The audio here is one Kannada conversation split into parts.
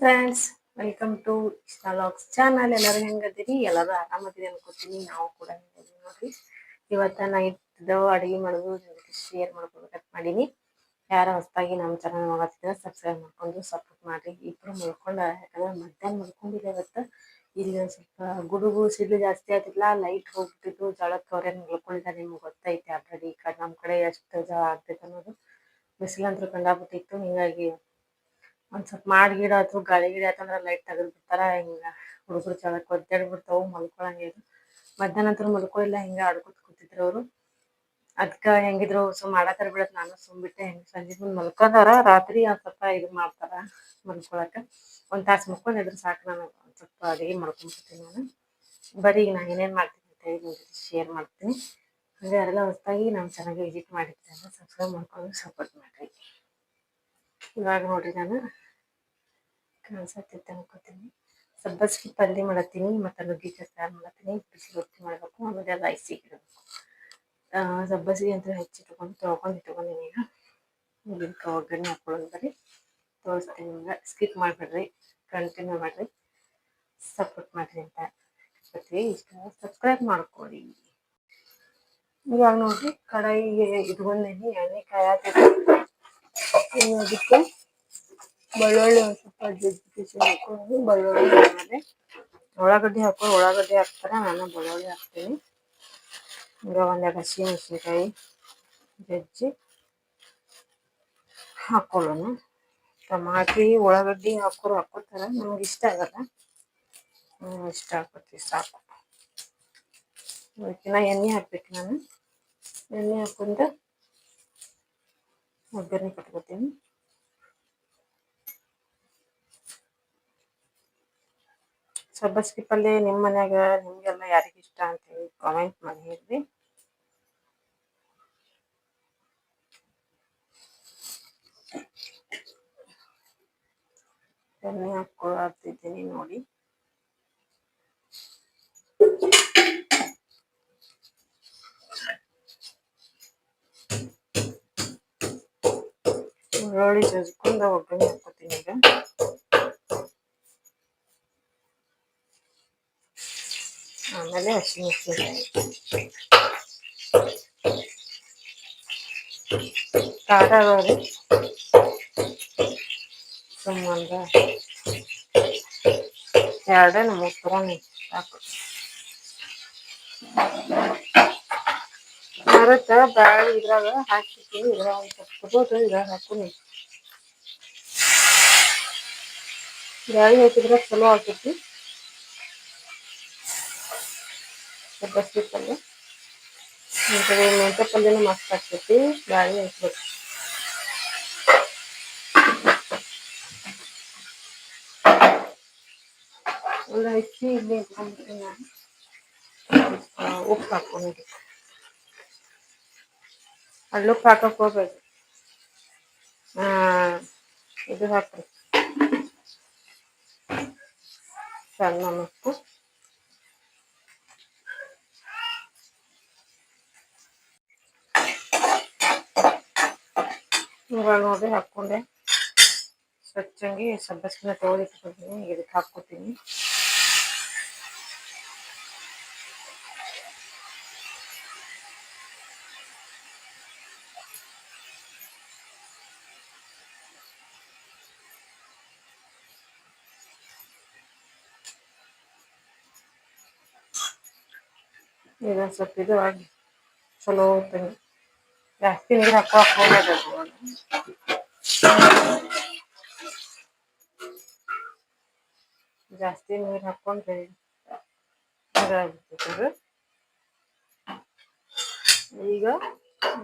ಫ್ರೆಂಡ್ಸ್, ವೆಲ್ಕಮ್ ಟು ಇಷ್ಟ ಲಾಗ್ಸ್ ಚಾನಲ್. ಎಲ್ಲರೂ ಹೆಂಗದಿರಿ? ಎಲ್ಲರೂ ಆರಾಮದಿರಿ ಅನ್ಕೋತೀನಿ. ನಾವು ಕೂಡ ಹೆಂಗದೀವಿ ನೋಡ್ರಿ. ಇವತ್ತು ನೈಟ್ದು ಅಡುಗೆ ಮಾಡೋದು ಶೇರ್ ಮಾಡ್ಕೊಬೇಕಂತ ಮಾಡೀನಿ. ಯಾರು ಹೊಸದಾಗಿ ನಮ್ಮ ಚಾನಲ್ ನೋಡತ್ತಿದ್ರೆ ಸಬ್ಸ್ಕ್ರೈಬ್ ಮಾಡ್ಕೊಂಡು ಸಪೋರ್ಟ್ ಮಾಡಿರಿ. ಇಬ್ಬರು ಮಲ್ಕೊಂಡು, ಯಾಕಂದ್ರೆ ಮಧ್ಯಾಹ್ನ ಮಲ್ಕೊಂಡಿಲ್ಲ ಇವತ್ತು. ಇಲ್ಲಿ ಒಂದು ಸ್ವಲ್ಪ ಗುಡುಗು ಸಿಡ್ಲು ಜಾಸ್ತಿ ಆಗ್ತಿಲ್ಲ, ಲೈಟ್ ಹೋಗ್ಬಿಟ್ಟಿದ್ದು. ಜಳಕ್ಕೆ ಅವ್ರೇನು ಮಲ್ಕೊಂಡಿದ್ದಾರೆ ನಿಮ್ಗೆ ಗೊತ್ತೈತೆ ಆಲ್ರೆಡಿ. ಈ ಕಡೆ ನಮ್ಮ ಕಡೆ ಎಷ್ಟು ಜಳ ಆಗ್ತೈತೆ ಅನ್ನೋದು. ಬಿಸಿಲಂತೂ ಕಂಡಾಬಿಟ್ಟಿತ್ತು. ಹಿಂಗಾಗಿ ಒಂದು ಸ್ವಲ್ಪ ಮಾಡಿ ಗಿಡ ಆಯ್ತು, ಗಾಳಿ ಗಿಡ ಆಯ್ತಂದ್ರೆ ಲೈಟ್ ತೆಗೆದು ಬಿಡ್ತಾರೆ. ಹಿಂಗೆ ಹುಡುಗರು ಜಳಕ್ಕೆ ಒದ್ದಾಡಿ ಬಿಡ್ತಾವೆ, ಮಲ್ಕೊಳಂಗೆ ಇದು. ಮಧ್ಯಾಹ್ನ ಅಂತೂ ಮಲ್ಕೊಳ್ಳಿಲ್ಲ, ಹಿಂಗೆ ಆಡ್ಕೊತ ಕೂತಿದ್ರು ಅವರು. ಅದಕ್ಕೆ ಹೆಂಗಿದ್ರು ಮಾಡತ್ತಾರ ಬಿಡತ್ತೆ. ನಾನು ಸುಮ್ಬಿಟ್ಟೆ. ಹೆಂಗೆ ಸಂಜೆ ಮುಂದೆ ಮಲ್ಕೊಂಡಾರ, ರಾತ್ರಿ ಒಂದು ಸ್ವಲ್ಪ ಇದು ಮಾಡ್ತಾರೆ ಮಲ್ಕೊಳಕ್ಕೆ. ಒಂದು ತಾಸು ಮಲ್ಕೊಂಡು ಇದ್ರೆ ಸಾಕು. ನಾನು ಒಂದು ಸ್ವಲ್ಪ ಅಡುಗೆ ಮಾಡ್ಕೊಂಡ್ಬಿಡ್ತೀನಿ. ನಾನು ಬರೀ ಈಗ ನಾನು ಏನೇನು ಮಾಡ್ತೀನಿ ಅಂತ ಹೇಳಿ ನಿಮ್ಮ ಜೊತೆ ಶೇರ್ ಮಾಡ್ತೀನಿ. ಹಾಗೆ ಯಾರೆಲ್ಲ ಹೊಸದಾಗಿ ನಮ್ಮ ಚಾನಲ್ಗೆ ವಿಸಿಟ್ ಮಾಡಿರ್ತಾರೆ ಅಂದರೆ ಸಬ್ಸ್ಕ್ರೈಬ್ ಮಾಡ್ಕೊಂಡು ಸಪೋರ್ಟ್ ಮಾಡಿರಿ. ಇವಾಗ ನೋಡಿರಿ, ನಾನು ಕಾಣಿಸತ್ತೈತೆ ಅನ್ಕೋತೀನಿ. ಸಬ್ಬಸ್ಗೆ ಪಲ್ಯ ಮಾಡತ್ತೀನಿ, ಮತ್ತು ನುಗ್ಗೆಕಾಯಿ ಸಾರು ಮಾಡತ್ತೀನಿ. ಬಿಸಿ ರೊಟ್ಟಿ ಮಾಡಬೇಕು, ಆಮೇಲೆ ರೈಸಿಗೆ ಇಡಬೇಕು. ಸಬ್ಬಸ್ಗೆ ಅಂತ ತೊಳ್ಕೊಂಡಿದ್ದೀನಿ. ಈಗ ಇದಕ್ಕೆ ಒಗ್ಗರಣೆ ಹಾಕೊಳ್ಳೋದು ಬರೀ ತೋರಿಸ್ತೀನಿ ನಿಮ್ಗೆ. ಸ್ಕಿಪ್ ಮಾಡಿಬಿಡ್ರಿ, ಕಂಟಿನ್ಯೂ ಮಾಡಿರಿ, ಸಪೋರ್ಟ್ ಮಾಡಿರಿ ಅಂತ ಹೇಳ್ತೀವಿ. ಇಷ್ಟ ಸಬ್ಸ್ಕ್ರೈಬ್ ಮಾಡ್ಕೊಳ್ಳಿ. ಇವಾಗ ನೋಡಿರಿ, ಕಡಾಯಿಗೆ ಇಟ್ಕೊಂಡೇನಿ, ಎಣ್ಣೆ ಕಾಯಾಕೈತಿ. ಅದಕ್ಕೆ ಬೆಳ್ಳುಳ್ಳಿ ಒಂದು ಸ್ವಲ್ಪ ಜಜ್ಜಿ ಹಾಕೊಂಡು, ಬೆಳ್ಳುಳ್ಳಿ ಆಮೇಲೆ ಉಳ್ಳಾಗಡ್ಡಿ ಉಳ್ಳಾಗಡ್ಡಿ ಹಾಕ್ತಾರೆ. ನಾನು ಬೆಳ್ಳುಳ್ಳಿ ಹಾಕ್ತೀನಿ. ಈಗ ಒಂದೆರಡು ಹಸಿಮೆಣಸಿನ್ಕಾಯಿ ಜಜ್ಜಿ ಹಾಕೊಳ್ಳೋಣ. ಟಮಾಟಿ ಉಳ್ಳಾಗಡ್ಡಿ ಹಾಕೋತಾರೆ, ನಮ್ಗೆ ಇಷ್ಟ ಆಗಲ್ಲ. ಇಷ್ಟ ಹಾಕೋತೀವಿ ಸಾಕು. ಅದಕ್ಕಿಂತ ಎಣ್ಣೆ ಹಾಕ್ಬೇಕು. ನಾನು ಎಣ್ಣೆ ಹಾಕೊಂಡು ಒಗ್ಗರಣೆ ಕಟ್ಕೋತೀನಿ. ಸಬ್ಬಸ್ಗೆ ಪಲ್ಯ ನಿಮ್ಮ ಮನ್ಯಾಗ ನಿಮಗೆಲ್ಲ ಯಾರಿಗೆ ಇಷ್ಟ ಅಂತೇಳಿ ಕಾಮೆಂಟ್ ಮಾಡಿ ಹೇಳ್ರಿ. ಎಣ್ಣೆ ಹಾಕ್ಕೊಳ್ತಿದ್ದೀನಿ ನೋಡಿ. ಬೆಳ್ಳುಳ್ಳಿ ಜಜ್ಕೊಂಡು ಒಗ್ಗರಣೆ ಹಾಕ್ಕೊತೀನಿ. ಈಗ ಆಮೇಲೆ ಹಸಿಮೆಣಸಿನ್ಕಾಯಿ, ಖಾರ ಅದಾವ್ರಿ ಸುಮ್ಮಂದ 2-3 ತಗೊಂಡು ಸಾಕು. ಮರತ್ತ ಬ್ಯಾಳಿ ಇದ್ರಾಗ ಹಾಕಿರ್ತೀನಿ. ಇದ್ರಾಗ ಒಂದು ಸ್ವಲ್ಪ ತಗೋದು ಇದ್ರಾಗ ಹಾಕೋನಿ. ಬ್ಯಾಳಿ ಹಾಕಿದ್ರೆ ಚಲೋ ಆಗ್ತೈತಿ ಸಬ್ಬಸ್ಗೆ ಪಲ್ಯ. ಮೆಂತ್ಯ ಪಲ್ಯನೂ ಮಸ್ತ್ ಆಗ್ತೈತಿ, ಬ್ಯಾಳಿ ಹಾಕ್ಬೇಕು. ಎಲ್ಲ ಹೆಚ್ಚಿ ಇಲ್ಲಿ ಇಟ್ಕೊಂಡ್ಬಿಡ್ತೀನಿ ನಾನು. ಉಪ್ಪು ಹಾಕ್ಕೊಂಡು, ಅಲ್ಲಿ ಉಪ್ಪು ಹಾಕಕ್ಕೆ ಹೋಗ್ಬೇಕು. ಇದು ಹಾಕ್ರಿ, ಸಣ್ಣ ಉಪ್ಪು. ಇವಾಗ ನೋಡಿ ಹಾಕ್ಕೊಂಡೆ. ಸ್ವಚ್ಛಂಗಿ ಸಬ್ಬಸ್ಗಿನ ತೊಳೆದಿಟ್ಕೊತೀನಿ. ಇದಕ್ಕೆ ಹಾಕ್ಕೊತೀನಿ. ಇದೊಂದು ಸ್ವಲ್ಪ ಇದು ಆಗಿ ಚಲೋ ಹೋಗ್ತೀನಿ. ಜಾಸ್ತಿ ನೀರು ಹಾಕೋಕೆ ಹೋಗಬೇಕು. ಜಾಸ್ತಿ ನೀರು ಹಾಕ್ಕೊಂಡ್ರೆ ಇದಾಗ್ಬಿಡ್ತೈತೆ. ಈಗ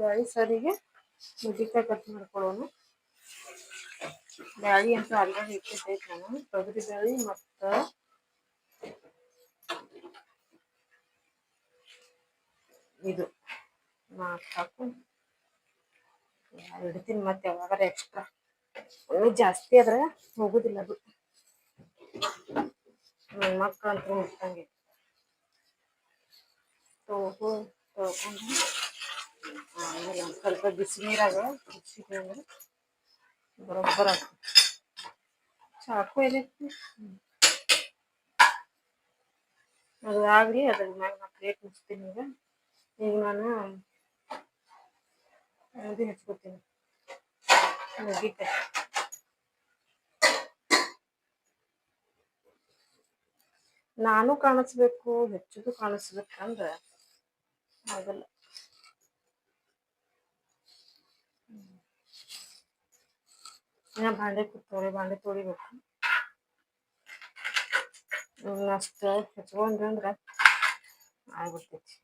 ಬ್ಯಾಳಿ ಸಾರಿಗೆ ನುಗ್ಗೆಕಾಯಿ ಕಟ್ ಮಾಡ್ಕೊಳ್ಳೋಣ. ಬ್ಯಾಳಿ ಅಂತ ಆಲ್ರೆಡಿ ಇಟ್ಟಿದ್ದೈತೆ ನಾನು. ತೊಗರಿ ಬ್ಯಾಳಿ ಮತ್ತು ಇದು ಹಾಕೊಂಡು ಇಡ್ತೀನಿ. ಮತ್ತೆ ಯಾವಾಗಾರ ಎಕ್ಸ್ಟ್ರಾ ಇನ್ನೂ ಜಾಸ್ತಿ ಆದ್ರೆ ಹೋಗೋದಿಲ್ಲ ಅದು. ನನ್ನ ಮಕ್ಕಳು ಅಂತೂ ಮುಟ್ಟಂಗೆ ತೊಳ್ಕೊಂಡು ಆಮೇಲೆ ಒಂದು ಸ್ವಲ್ಪ ಬಿಸಿ ನೀರಾಗ ಕುದಿಸಿದ್ವಿ ಅಂದ್ರೆ ಬರೋಬ್ಬರ ಆಗ್ತದೆ. ಸಾಕು ಎಲ್ಲಿತ್ತು ಅದು ಆಗಲಿ ಅದ್ರ ಮ್ಯಾಗ ನಾ ಪ್ಲೇಟ್ ಮುಚ್ತೀನಿ ಈಗ ನಾನು ಅದು ಹಚ್ಕೋತೀನಿ ಮುಗಿತೆ ನಾನು ಕಾಣಿಸ್ಬೇಕು ಹೆಚ್ಚುದು ಕಾಣಿಸ್ಬೇಕಂದ್ರೆ ಆಗಲ್ಲ ಇನ್ನ ಭಾಂಡೆ ಕೂತವ್ರೆ ಭಾಂಡೆ ತೊಳಿಬೇಕು ಅಷ್ಟು ಹಚ್ಕೊಂಡ್ರೆ ಆಗ್ಬಿಡ್ತೈತಿ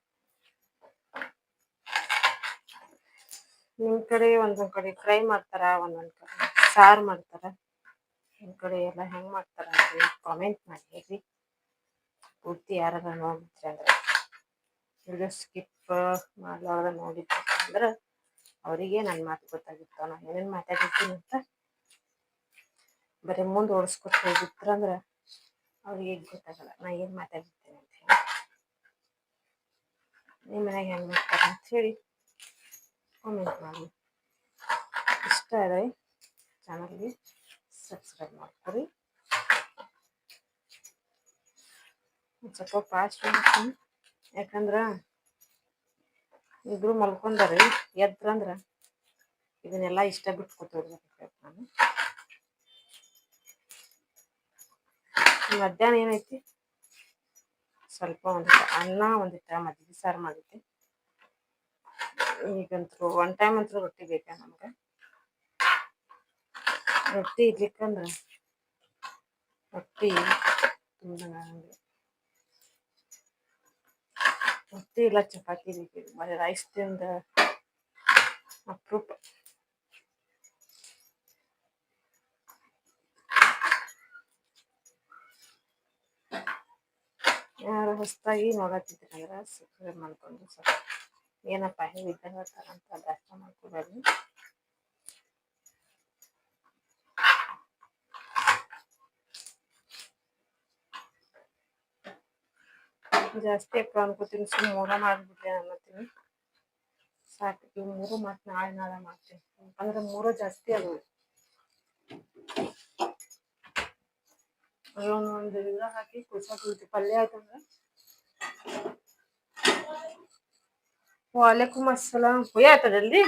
ನಿಮ್ ಕಡೆ ಒಂದೊಂದ್ ಕಡೆ ಫ್ರೈ ಮಾಡ್ತಾರ ಒಂದೊಂದ್ ಕಡೆ ಸಾರು ಮಾಡ್ತಾರ ನಿಮ್ ಕಡೆ ಎಲ್ಲ ಹೆಂಗ್ ಮಾಡ್ತಾರ ಅಂತ ಕಾಮೆಂಟ್ ಮಾಡಿ ಹೇಳ್ರಿ ಪೂರ್ತಿ ಯಾರಾದ್ರೂ ನೋಡ್ಬಿಟ್ರಿ ಅಂದ್ರೆ ವಿಡಿಯೋ ಸ್ಕಿಪ್ ಮಾಡ್ಲಾರ್ದ ನೋಡಿದ್ರ ಅಂದ್ರೆ ಅವರಿಗೆ ನನ್ನ ಮಾತು ಗೊತ್ತಾಗಿರ್ತಾವ ನಾನು ಏನೇನು ಮಾತಾಡಿರ್ತೀನಿ ಅಂತ ಬರೀ ಮುಂದೆ ಓಡಿಸ್ಕೊತ ಹೋಗಿದ್ರಂದ್ರೆ ಅವ್ರಿಗೆ ಗೊತ್ತಾಗಲ್ಲ ನಾ ಏನು ಮಾತಾಡಿರ್ತೇನೆ ಅಂತ ಹೇಳಿ ನಿಮ್ಮ ಮನ್ಯಾಗ ಹೆಂಗೆ ಮಾಡ್ತಾರೆ ಅಂತ ಹೇಳಿ ಕಾಮೆಂಟ್ ಮಾಡಿ ಇಷ್ಟ ಆದರೆ ಚಾನಲ್ಗೆ ಸಬ್ಸ್ಕ್ರೈಬ್ ಮಾಡ್ಕೊರಿ ಒಂದು ಸ್ವಲ್ಪ ಫಾಸ್ಟ್ ಮಾಡ್ತೀನಿ ಯಾಕಂದ್ರೆ ಇಬ್ರು ಮಲ್ಕೊಂಡಾರಿ ಎದ್ರಂದ್ರೆ ಇದನ್ನೆಲ್ಲ ಇಷ್ಟ ಬಿಟ್ಟು ಕೂತ್ಬಿಡ್ಬೇಕು ನಾನು ಮಧ್ಯಾಹ್ನ ಏನೈತಿ ಸ್ವಲ್ಪ ಒಂದಿಟ್ಟು ಅನ್ನ ಒಂದಿಟ್ಟು ಮಜ್ಜಿಗೆ ಸಾರು ಮಾಡಿದ್ದೆ ಈಗಂತೂ ಒನ್ ಟೈಮ್ ಅಂತೂ ರೊಟ್ಟಿ ಬೇಕಾ ನಮ್ಗೆ ರೊಟ್ಟಿ ಇಡ್ಲಿಕ್ಕಂದ್ರೆ ರೊಟ್ಟಿ ತುಂಬಂಗೆ ರೊಟ್ಟಿ ಇಲ್ಲ ಚಪಾತಿ ಬೇಕಿದೆ ಬರೀ ರೈಸ್ ತಿಂದ ಅಪರೂಪ ಯಾರು ಹೊಸದಾಗಿ ನೋಡತ್ತಿದ್ರಂದ್ರೆ ಸಬ್ಸ್ಕ್ರೈಬ್ ಮಾಡ್ಕೊಂಡು ಸ್ವಲ್ಪ ಏನಪ್ಪ ಹೇಳಿದ್ದಂಗೆ ಹೇಳ್ತಾರಂತ ಅರ್ಥ ಮಾಡ್ಕೊಬೇಡಿ ಜಾಸ್ತಿ ಅಪ್ಪ ಅನ್ಕೋತೀನಿ ಸುಮ್ಮನೆ ಮೂರ ಮಾಡಿಬಿಡ್ಲಿ ಅನ್ನತ್ತೀನಿ ಸಾಕು ಈ ಮೂರು ಮತ್ತೆ ನಾಳೆ ಮಾಡ್ತೀನಿ ಅಂದ್ರೆ ಮೂರು ಜಾಸ್ತಿ ಅದು ಒಂದು ಇದ್ರ ಹಾಕಿ ಕುದಿಸಾಕಿ ಪಲ್ಯ ಆಯ್ತಂದ್ರೆ वालेकुम अस्सलाम हुआ था जल्दी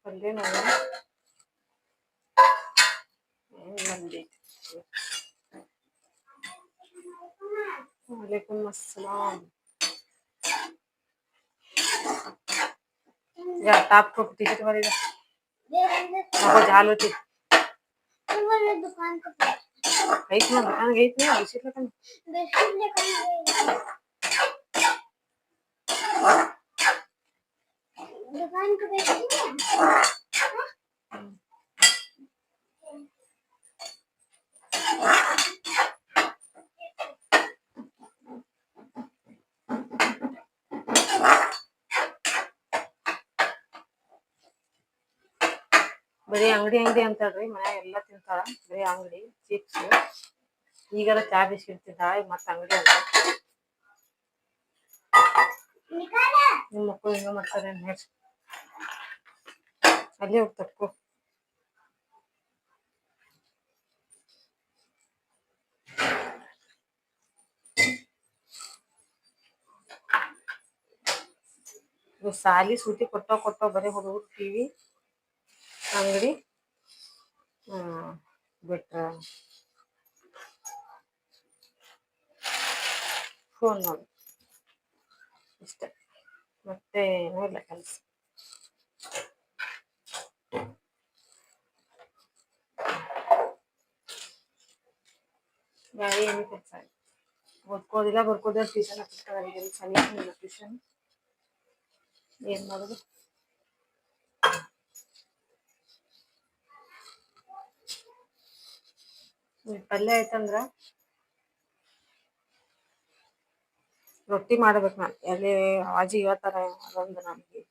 पल्ले वालेकुम अस्सलाम या ताप को टिकट वाली आपको झाल होती दुकान का गई थी दुकान गई थी बिस्किट लेकर दुकान को गई थी ಬರೀ ಅಂಗಡಿ ಅಂತಾಳ್ರಿ ಮನ್ಯಾಗ ಎಲ್ಲ ತಿಂತಾಳ ಬರೀ ಅಂಗಡಿ ಚಿಪ್ಸ್ ಈಗೆಲ್ಲ ಚಾ ಬಿಸ್ಕಿಟ್ ತಿಂತಾಳ ಮತ್ತೆ ಅಂಗಡಿ ಅಂತ ನಿಮ್ಮ ಮಕ್ಕಳು ಹಿಂಗ ಮಾಡ್ತಾರೆ ಹೇಳಿ ಅಲ್ಲೇ ಹೋಗಿ ತಕ್ಕೋ ಸಾಲಿ ಸೂಟಿ ಕೊಟ್ಟೋ ಬರೀ ಹುಡುಗರು ಟಿವಿ ಅಂಗಡಿ ಬಿಟ್ರ ಫೋನ್ ನೋಡಿ ಇಷ್ಟ ಮತ್ತೆ ಏನೂ ಇಲ್ಲ ಕೆಲಸ ಬೇರೆ ಏನು ಕೆಲಸ ಓದ್ಕೋದಿಲ್ಲ ಬರ್ಕೋದಿಲ್ಲ ಟ್ಯೂಷನ್ ಹಾಕಿರ್ತಾರೆ ಸನಿಲ್ಲ ಟ್ಯೂಷನ್ ಏನು ಮಾಡೋದು ಪಲ್ಯ ಆಯ್ತಂದ್ರ ರೊಟ್ಟಿ ಮಾಡ್ಬೇಕು ನಾನು ಎಲ್ಲಿ ಅವಾಜಿ ಹೇಳ್ತಾರ ಅದೊಂದು ನಮಗೆ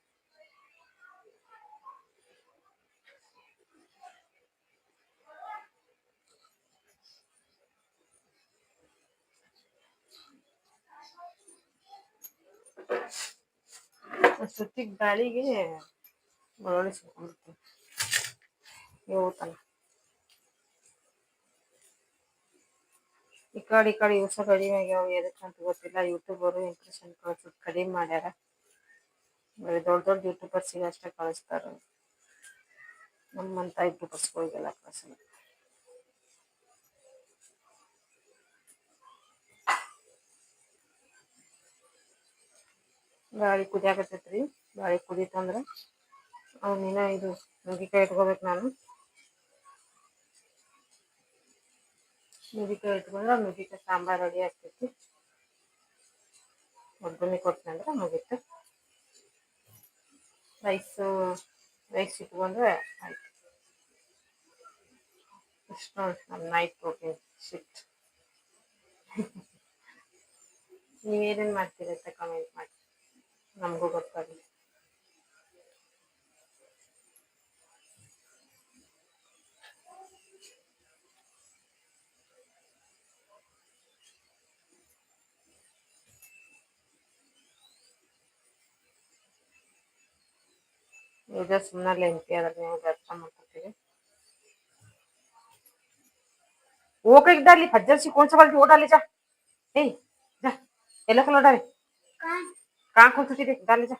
ಅಷ್ಟೊತ್ತಿಗೆ ಗಾಳಿಗೆ ಬೆಳ್ಳುಳ್ಳಿ ಸಿಕ್ಕೊಂಡ್ಬಿಡ್ತು ಇವತ್ತಲ್ಲ ಈ ಕಡೆ ಯೂಸ ಕಡಿಮೆ ಆಗ್ಯಾವ ಎದಕ್ಕಂತ ಗೊತ್ತಿಲ್ಲ. ಯೂಟ್ಯೂಬರು ಇಂಪ್ರೆಷನ್ ಕಳ್ಸೋದು ಕಡಿಮೆ ಮಾಡ್ಯಾರ. ಬರೀ ದೊಡ್ಡ ದೊಡ್ಡ ಯೂಟ್ಯೂಬರ್ಸಿಗೆ ಅಷ್ಟೇ ಕಳಿಸ್ತಾರ. ನಮ್ಮಂತ ಯೂಟ್ಯೂಬರ್ಸ್ಗಳಿಗೆಲ್ಲ ಕಳಿಸಲ್ಲ. ಗಾಳಿ ಕುದಿಯಾಕತ್ತೈತ್ರಿ. ಗಾಳಿ ಕುದೀತಂದ್ರೆ ಅವನಿನ ಇದು ನುಗ್ಗಿಕಾಯಿ ಇಟ್ಕೋಬೇಕು. ನಾನು ನುಗ್ಗಿಕಾಯಿ ಇಟ್ಕೊಂಡ್ರೆ ನುಗ್ಗಿಕಾಯಿ ಸಾಂಬಾರು ರೆಡಿ ಆಗ್ತೈತಿ. ಒಗ್ಗರಣೆ ಕೊಟ್ಟನಂದ್ರೆ ಮುಗೀತು. ರೈಸ್ ಇಟ್ಕೊಂಡ್ರೆ ಆಯ್ತು. ಇಷ್ಟು ನೋಡಿ ನಮ್ಮ ನೈಟ್ ಪ್ರೋಟೀನ್ ಶಿಟ್. ನೀವೇನೇನು ಮಾಡ್ತೀರಿ ಅಂತ ಕಮೆಂಟ್ ಮಾಡಿ, ನಮಗೂ ಗೊತ್ತಾಗಲಿ. ಈಗ ಸುಮ್ಮನೆ ಲೆಂತಿ ಅದ್ರ ನೀವು ಅರ್ಥ ಮಾಡ್ಕೊತೀರಿ. वो का डाली फज्जर सी कौन सा वाली वो डाले जा ए जा येलो कलर डाले कहाँ कौन सी देख डाले जा